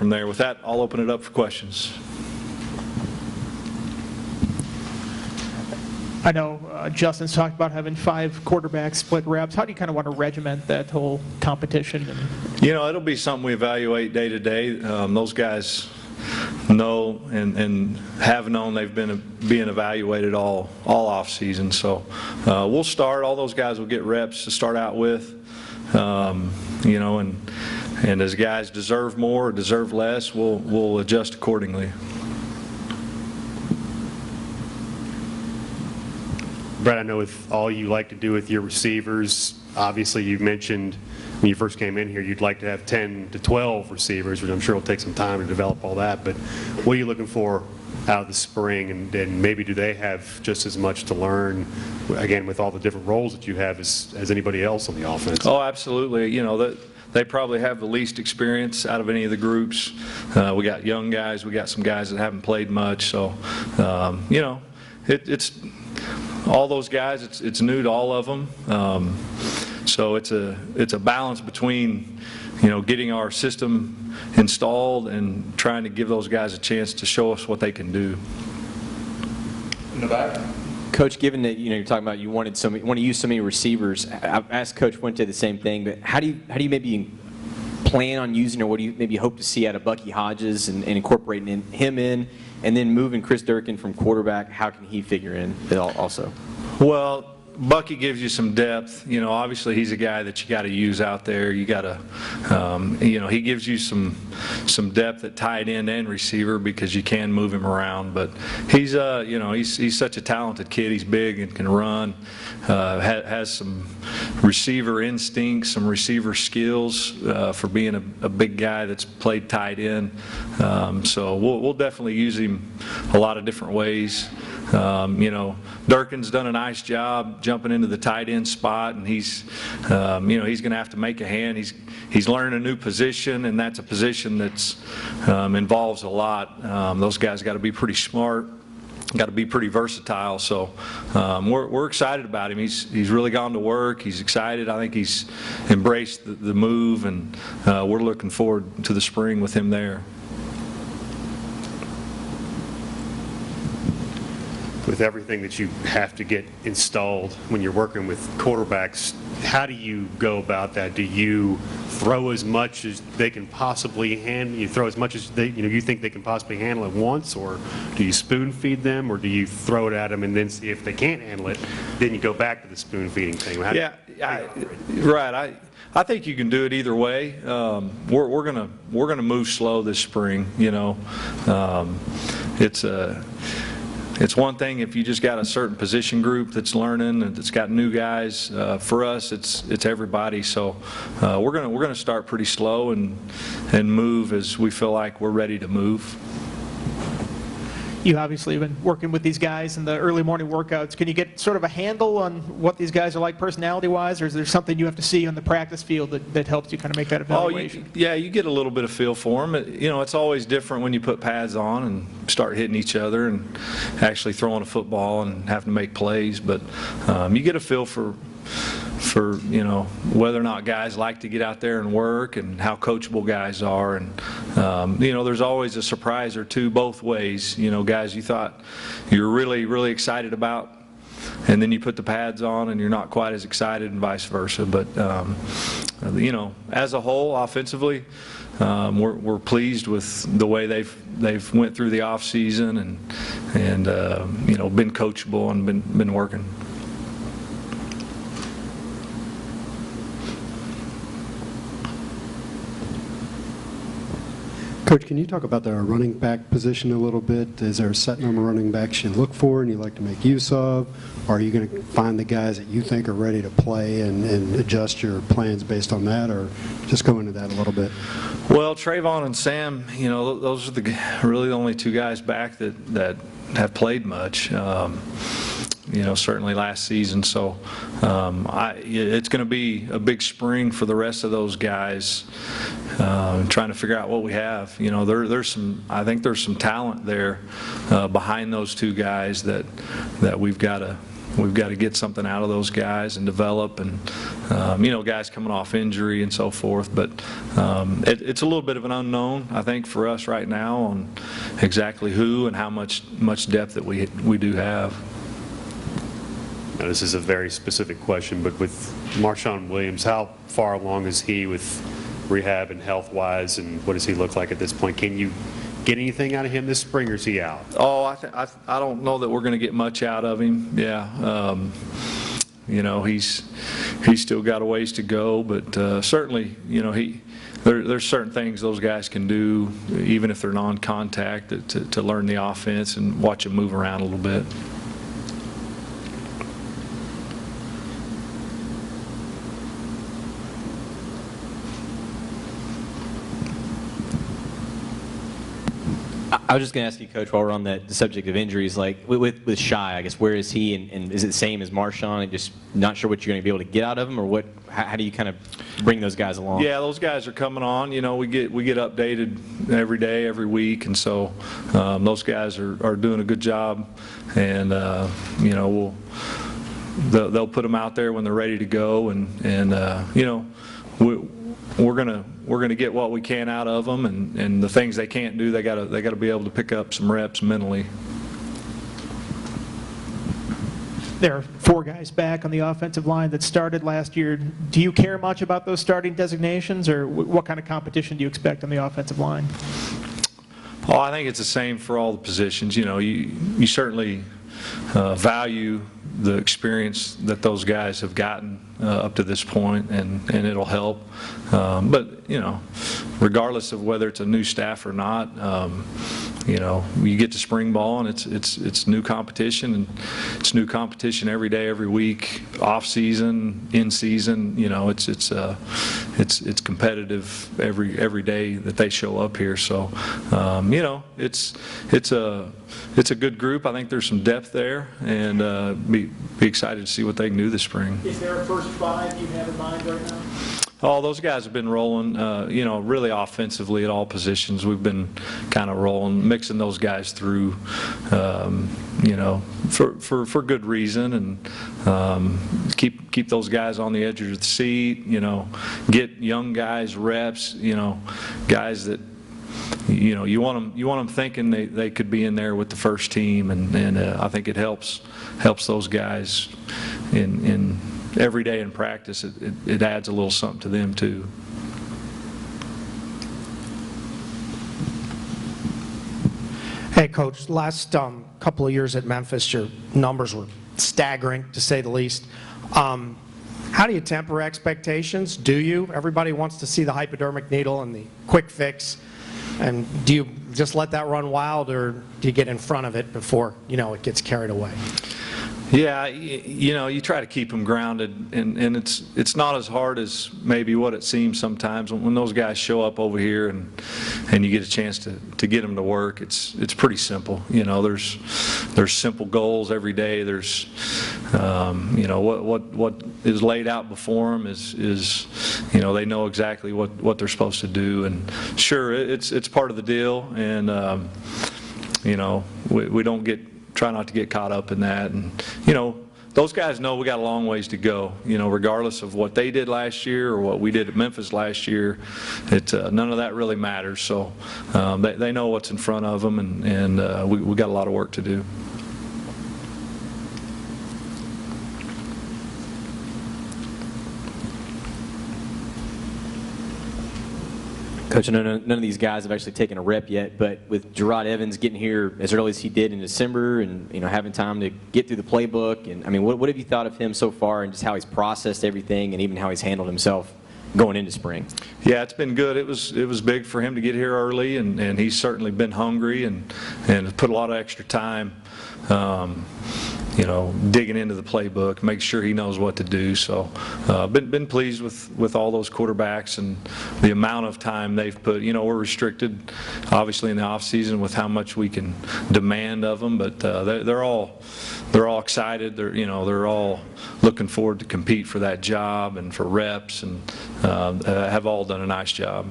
from there. With that, I'll open it up for questions. I know Justin's talked about having 5 quarterbacks split reps. How do you kind of want to regiment that whole competition? It'll be something we evaluate day to day. Those guys know and have known they've been being evaluated all off season. So we'll start. All those guys will get reps to start out with. And as guys deserve more or deserve less, we'll adjust accordingly. Brad, I know with all you like to do with your receivers, obviously you mentioned when you first came in here you'd like to have 10 to 12 receivers, which I'm sure will take some time to develop all that. But what are you looking for out of the spring, and maybe do they have just as much to learn, again, with all the different roles that you have as anybody else on the offense? Oh, absolutely. They probably have the least experience out of any of the groups. We got young guys. We got some guys that haven't played much. So, it's all those guys. It's new to all of them. So it's a balance between, getting our system installed and trying to give those guys a chance to show us what they can do. In the back. Coach, given that you're talking about you want to use so many receivers, I've asked Coach Fuente the same thing, but how do you maybe plan on using, or what do you maybe hope to see out of Bucky Hodges and incorporating him in, and then moving Chris Durkin from quarterback? How can he figure in also? Well, Bucky gives you some depth. Obviously he's a guy that you got to use out there. You got to, he gives you some depth at tight end and receiver because you can move him around. But he's, he's such a talented kid. He's big and can run. Has some receiver instincts, some receiver skills for being a big guy that's played tight end. So we'll definitely use him a lot of different ways. Durkin's done a nice job jumping into the tight end spot, and he's going to have to make a hand. He's learning a new position, and that's a position that's involves a lot. Those guys got to be pretty smart, got to be pretty versatile. So we're excited about him. He's really gone to work. He's excited. I think he's embraced the move, and we're looking forward to the spring with him there. With everything that you have to get installed when you're working with quarterbacks, how do you go about that? Do you throw as much as they can possibly handle? You throw as much as you think they can possibly handle at once, or do you spoon feed them, or do you throw it at them and then see if they can't handle it? Then you go back to the spoon feeding thing. Right. I think you can do it either way. We're gonna move slow this spring. It's one thing if you just got a certain position group that's learning and that's got new guys. For us, it's everybody. So we're gonna start pretty slow and move as we feel like we're ready to move. You obviously have been working with these guys in the early morning workouts. Can you get sort of a handle on what these guys are like personality-wise, or is there something you have to see on the practice field that helps you kind of make that evaluation? You get a little bit of feel for them. It's always different when you put pads on and start hitting each other and actually throwing a football and having to make plays. But you get a feel for whether or not guys like to get out there and work and how coachable guys are. And there's always a surprise or two both ways. Guys you thought you were really excited about, and then you put the pads on and you're not quite as excited, and vice versa. But as a whole, offensively, we're pleased with the way they've went through the off season and been coachable and been working. Coach, can you talk about the running back position a little bit? Is there a set number of running backs you look for and you like to make use of? Or are you going to find the guys that you think are ready to play and adjust your plans based on that, or just go into that a little bit? Well, Trayvon and Sam, those are really the only two guys back that have played much. Certainly last season. So it's going to be a big spring for the rest of those guys, trying to figure out what we have. I think there's some talent there behind those two guys that we've got to get something out of those guys and develop. And guys coming off injury and so forth. But it's a little bit of an unknown, I think, for us right now on exactly who and how much depth that we do have. Now, this is a very specific question, but with Marshawn Williams, how far along is he with rehab and health-wise, and what does he look like at this point? Can you get anything out of him this spring, or is he out? Oh, I don't know that we're going to get much out of him. Yeah, he's still got a ways to go, but certainly, there's certain things those guys can do, even if they're non-contact, to learn the offense and watch him move around a little bit. I was just going to ask you, Coach, while we're on the subject of injuries, like with Shai, I guess, where is he, and is it the same as Marshawn, and just not sure what you're going to be able to get out of him, or how do you kind of bring those guys along? Yeah, those guys are coming on. We get updated every day, every week, and so those guys are doing a good job, and they'll put them out there when they're ready to go, and we're gonna get what we can out of them, and the things they can't do, they gotta be able to pick up some reps mentally. There are 4 guys back on the offensive line that started last year. Do you care much about those starting designations, or what kind of competition do you expect on the offensive line? Oh, I think it's the same for all the positions. You certainly value the experience that those guys have gotten up to this point, and it'll help. But regardless of whether it's a new staff or not, you get to spring ball, and it's new competition, and it's new competition every day, every week, off season, in season. It's competitive every day that they show up here. So it's a good group. I think there's some depth there, and be excited to see what they can do this spring. Is there a first 5 you have in mind right now? Oh, those guys have been rolling, really offensively at all positions. We've been kind of rolling, mixing those guys through, for good reason, and keep those guys on the edge of the seat. Get young guys reps. Guys that you want them thinking they could be in there with the first team, and I think it helps those guys in every day in practice. It adds a little something to them too. Hey, Coach, last couple of years at Memphis, your numbers were staggering, to say the least. How do you temper expectations? Do you? Everybody wants to see the hypodermic needle and the quick fix. And do you just let that run wild, or do you get in front of it before, it gets carried away? Yeah, you try to keep them grounded, and it's not as hard as maybe what it seems sometimes. When those guys show up over here and you get a chance to get them to work, it's pretty simple. There's simple goals every day. There's what is laid out before them is they know exactly what they're supposed to do, and sure, it's part of the deal, and we don't try not to get caught up in that. And those guys know we got a long ways to go, regardless of what they did last year or what we did at Memphis last year. None of that really matters. So they know what's in front of them, and we got a lot of work to do. Coach, I know none of these guys have actually taken a rep yet, but with Gerard Evans getting here as early as he did in December, and having time to get through the playbook, and what have you thought of him so far, and just how he's processed everything, and even how he's handled himself going into spring? Yeah, it's been good. It was big for him to get here early, and he's certainly been hungry and put a lot of extra time. Digging into the playbook, make sure he knows what to do. So, been pleased with all those quarterbacks and the amount of time they've put. We're restricted, obviously, in the off season with how much we can demand of them, but they're all excited. They're all looking forward to compete for that job and for reps, and have all done a nice job.